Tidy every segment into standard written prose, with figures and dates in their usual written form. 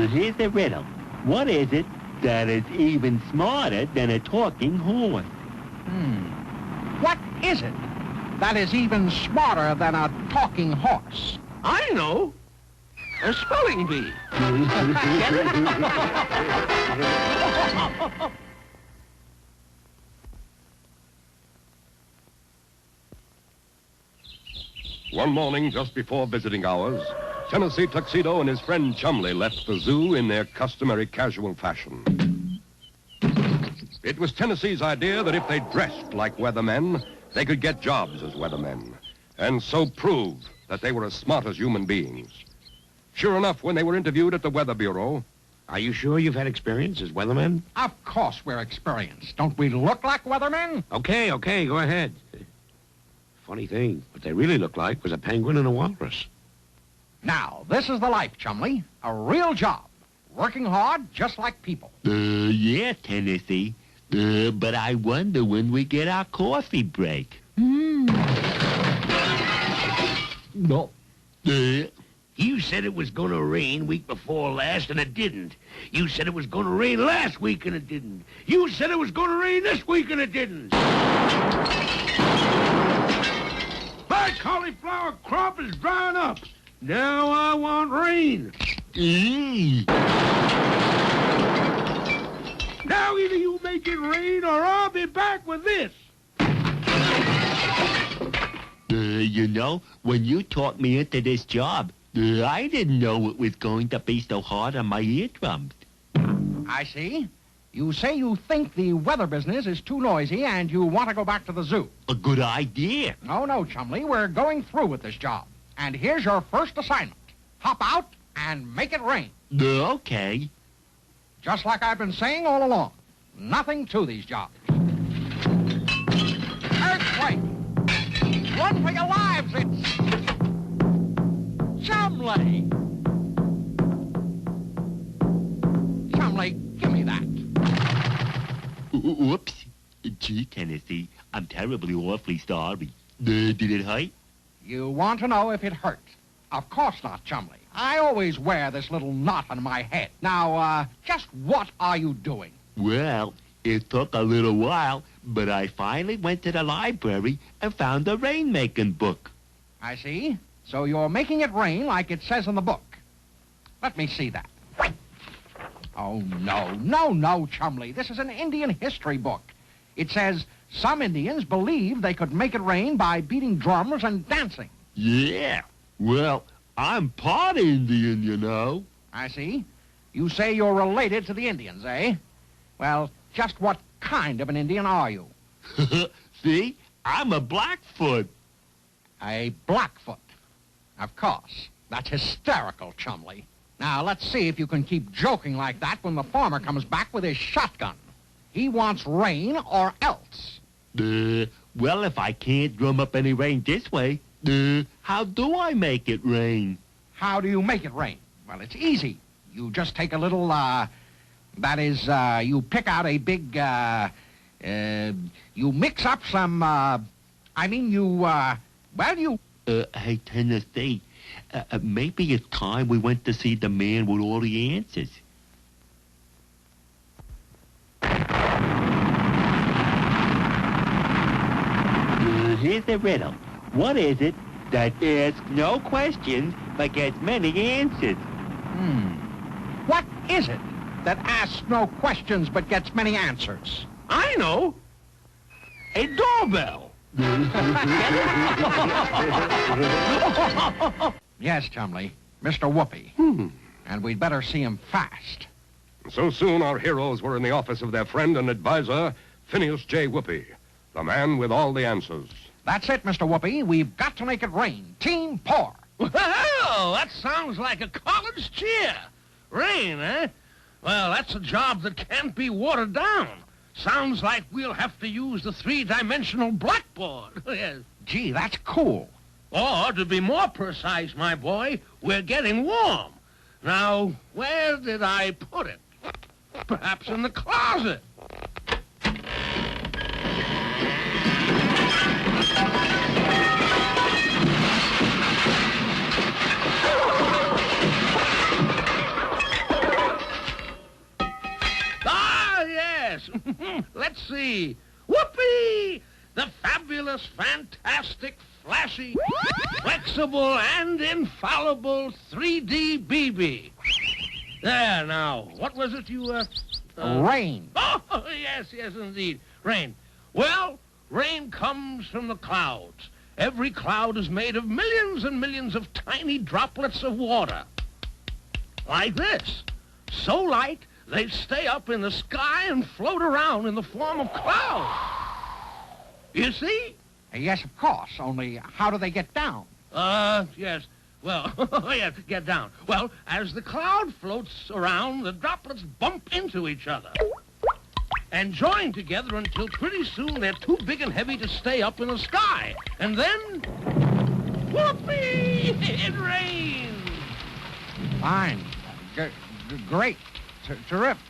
Here's the riddle. What is it that is even smarter than a talking horse? What is it that is even smarter than a talking horse? I know. A spelling bee. Get it? One morning, just before visiting hours, Tenesse, Tuxedo, and his friend Chumley left the zoo in their customary casual fashion. It was Tennessee's idea that if they dressed like weathermen, they could get jobs as weathermen, and so prove that they were as smart as human beings. Sure enough, when they were interviewed at the Weather Bureau... Are you sure you've had experience as weathermen? Of course we're experienced. Don't we look like weathermen? Okay, go ahead. Funny thing, what they really looked like was a penguin and a walrus. Now, this is the life, Chumley. A real job. Working hard, just like people. Yeah, Tennessee. But I wonder when we get our coffee break. No. You said it was going to rain week before last, and it didn't. You said it was going to rain last week, and it didn't. You said it was going to rain this week, and it didn't. My cauliflower crop is drying up. Now I want rain. Now either you make it rain, or I'll be back with this. You know, when you taught me into this job, I didn't know it was going to be so hard on my eardrums. I see. You say you think the weather business is too noisy and you want to go back to the zoo. A good idea. No, Chumley. We're going through with this job. And here's your first assignment. Hop out and make it rain. Okay. Just like I've been saying all along. Nothing to these jobs. Earthquake! Run for your lives! It's... Chumley! Chumley, give me that. Whoops. Gee, Tennessee, I'm terribly awfully sorry. Did it hurt? You want to know if it hurt? Of course not, Chumley. I always wear this little knot on my head. Now, just what are you doing? Well, it took a little while, but I finally went to the library and found a rainmaking book. I see. So you're making it rain like it says in the book. Let me see that. Oh, no, Chumley. This is an Indian history book. It says some Indians believe they could make it rain by beating drums and dancing. Yeah. Well, I'm part Indian, you know. I see. You say you're related to the Indians, eh? Well, just what kind of an Indian are you? See? I'm a Blackfoot. A Blackfoot. Of course. That's hysterical, Chumley. Now, let's see if you can keep joking like that when the farmer comes back with his shotgun. He wants rain or else. Well, if I can't drum up any rain this way, how do I make it rain? How do you make it rain? Well, it's easy. You just take a little, you pick out a big, you mix up some, Hey, Tennessee, maybe it's time we went to see the man with all the answers. Here's the riddle. What is it that asks no questions but gets many answers? What is it that asks no questions but gets many answers? I know. A doorbell. Yes, Chumley. Mr. Whoopi. And we'd better see him fast. So soon our heroes were in the office of their friend and advisor, Phineas J. Whoopi, the man with all the answers. That's it, Mr. Whoopi. We've got to make it rain. Team pour. Well, that sounds like a college cheer. Rain, eh? Well, that's a job that can't be watered down. Sounds like we'll have to use the three-dimensional blackboard. Yes. Gee, that's cool. Or, to be more precise, my boy, we're getting warm. Now, where did I put it? Perhaps in the closet. see. Whoopee! The fabulous, fantastic, flashy, flexible, and infallible 3D BB. There, now, what was it you, Rain. Oh, yes, indeed. Rain. Well, rain comes from the clouds. Every cloud is made of millions and millions of tiny droplets of water. Like this. So light, they stay up in the sky and float around in the form of clouds. You see? Yes, of course, only how do they get down? Yes. Well, yes, get down. Well, as the cloud floats around, the droplets bump into each other and join together until pretty soon they're too big and heavy to stay up in the sky. And then, whoopee, it rains. Fine. Great. Terrific.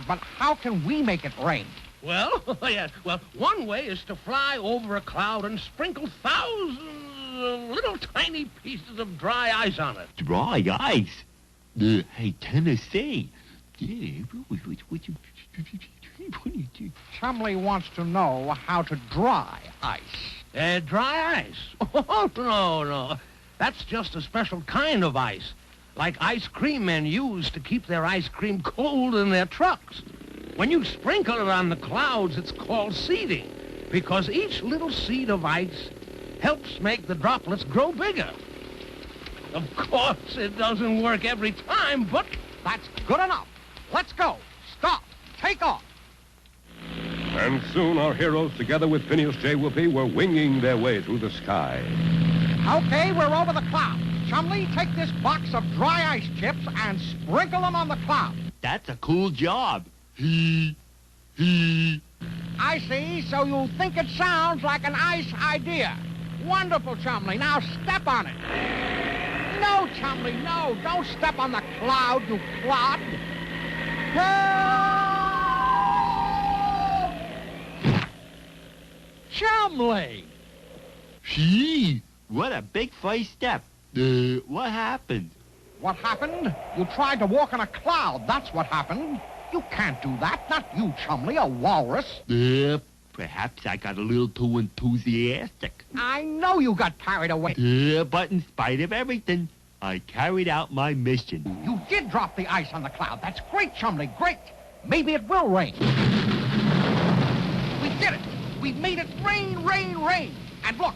But how can we make it rain? Well, yes, well, one way is to fly over a cloud and sprinkle thousands of little tiny pieces of dry ice on it. Dry ice? Hey, Tennessee. Yeah, what you do? Chumley wants to know how to dry ice. Dry ice? Oh, no. That's just a special kind of ice, like ice cream men use to keep their ice cream cold in their trucks. When you sprinkle it on the clouds, it's called seeding, because each little seed of ice helps make the droplets grow bigger. Of course, it doesn't work every time, but That's good enough. Let's go. Stop. Take off. And soon our heroes, together with Phineas J. Whoopi, were winging their way through the sky. Okay, we're over the clouds. Chumley, take this box of dry ice chips and sprinkle them on the clouds. That's a cool job. I see, so you think it sounds like an ice idea. Wonderful, Chumley. Now step on it. No, Chumley, no. Don't step on the cloud, you clod. Help! Chumley! Gee, what a big first step. What happened? What happened? You tried to walk on a cloud. That's what happened. You can't do that. Not you, Chumley, a walrus. Perhaps I got a little too enthusiastic. I know you got carried away. But in spite of everything, I carried out my mission. You did drop the ice on the cloud. That's great, Chumley, great. Maybe it will rain. We did it. We made it rain, rain, rain. And look,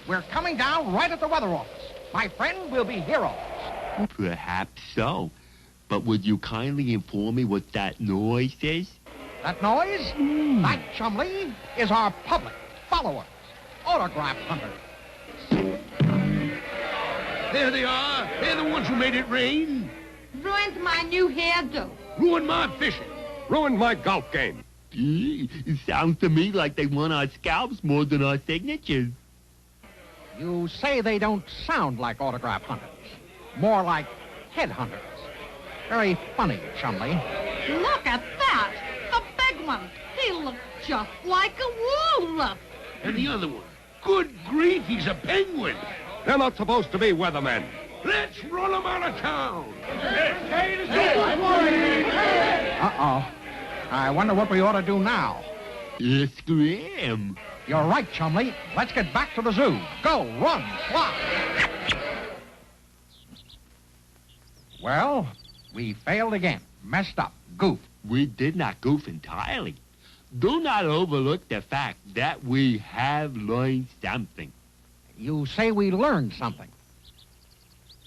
we're coming down right at the weather office. My friend, we'll be heroes. Perhaps so. But would you kindly inform me what that noise is? That noise? That, Chumley, is our public, followers, autograph hunters. there they are. They're the ones who made it rain. Ruined my new hairdo. Ruined my fishing. Ruined my golf game. It sounds to me like they want our scalps more than our signatures. You say they don't sound like autograph hunters. More like headhunters. Very funny, Chumley. Look at that. The big one. He looks just like a walrus. And the other one. Good grief, he's a penguin. They're not supposed to be weathermen. Let's run them out of town. Uh-oh. I wonder what we ought to do now. Scram. You're right, Chumley. Let's get back to the zoo. Go, run, fly. Well, we failed again. Messed up. Goofed. We did not goof entirely. Do not overlook the fact that we have learned something. You say we learned something.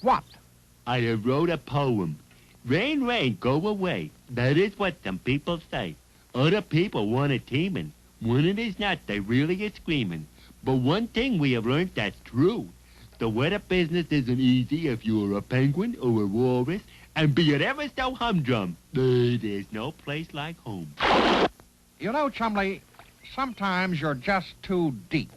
What? I have wrote a poem. Rain, rain, go away. That is what some people say. Other people want it teeming. When it is not, they really is screaming. But one thing we have learned that's true. The weather business isn't easy if you're a penguin or a walrus, and be it ever so humdrum, there's no place like home. You know, Chumley, sometimes you're just too deep.